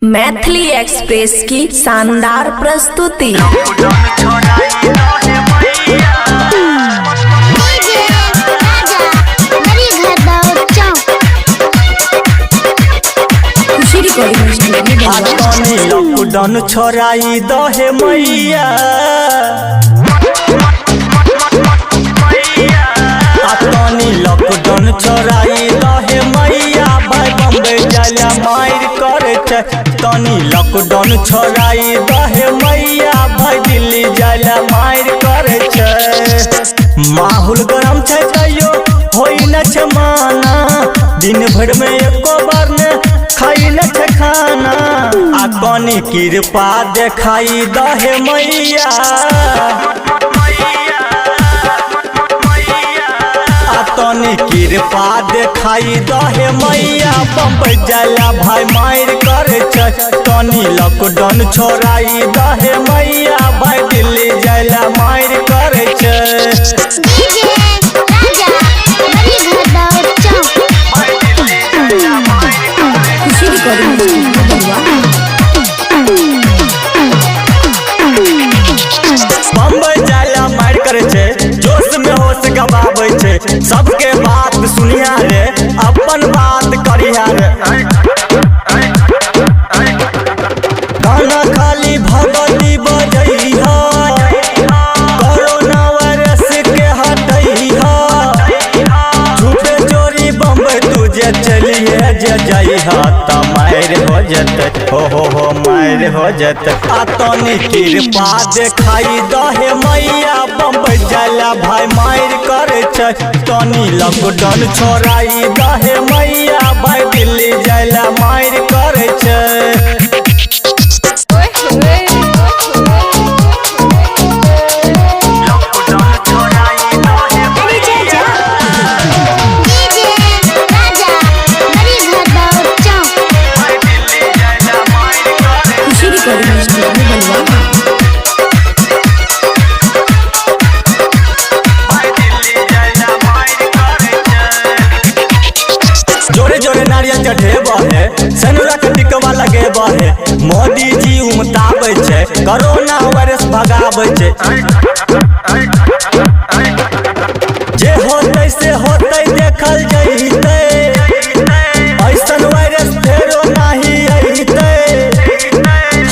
Maithili express की शानदार प्रस्तुति। लॉकडाउन छोड़ाई दहे मैया, लॉकडाउन छोड़ाई दहे मैया, भाई बम्बे जाला मार करे तनी। लॉकडाउन छोड़ाई दहे मैया, भाई दिल्ली जाला मार करे। माहौल गरम छै तैयो होई न छै माना, दिन भर में एको बार ने खाई न छै खाना। आ कनी कृपा देखाई दहे मैया, तनी कृपा देखाई दहे मैया, बम्बई जाला भाई मार करे। तनी लॉकडाउन छोड़ाई दहे मैया, भाई दिल्ली जाला मार करे। बम्बई जाला मार करे छे, जोश में होश गवावे छे। सबके बात सुनिया रे, अपन बात करिया रे। गाना खाली भगवती बजई है, कोरोना वायरस के हटई है। छुपे चोरी बम्बई तुझे चलिए जे जई है, त मार हो जते, हो मार हो जते। आ तनी कृपा देखाई दहे मैया, बम्बई जाला भाई मार करे। तनी लॉकडाउन छोड़ाई दहे मैया, भाई दिल्ली जाला मार करे। जोरे जोरे नारियल चढ़ेबा है, सनुरा के टिकवा लगेबा है। मोदी जी उमताबै छै, कोरोना वायरस भगाबै छै। जे होतै से होतै देखल जइतै, ऐसन वायरस फेरो नाही अइतै।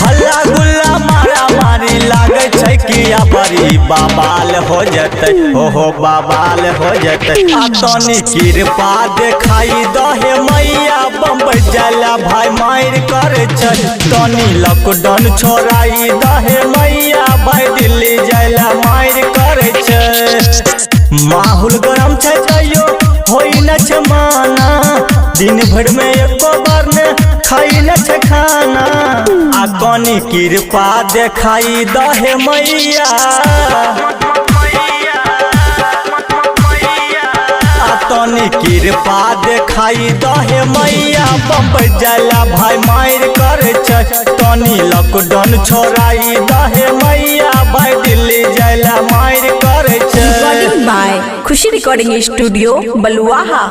हल्ला गुल्ला मारा मारी लागे छै कि बड़ी बाबाल हो जते, हो बाबाल हो जते। आ तनी कृपा देखाई दहे मैया, बम्बई जाला भाई मार करे। तनी लॉकडाउन छोड़ाई दहे मैया, भाई दिल्ली जाला मार करे। माहौल गरम छै तैयो होई न छै माना, दिन भर में एको बार ने खाई न छै खाना। आ कनी कृपा देखाई दहे मैया, तनी कृपा देखाई दहे मैया, बम्बई जाला भाई मार करे। तनी लॉकडाउन छोड़ाई दहे मैया, भाई दिल्ली जाला मार करे। Recording by Khushi recording studio Baluaha.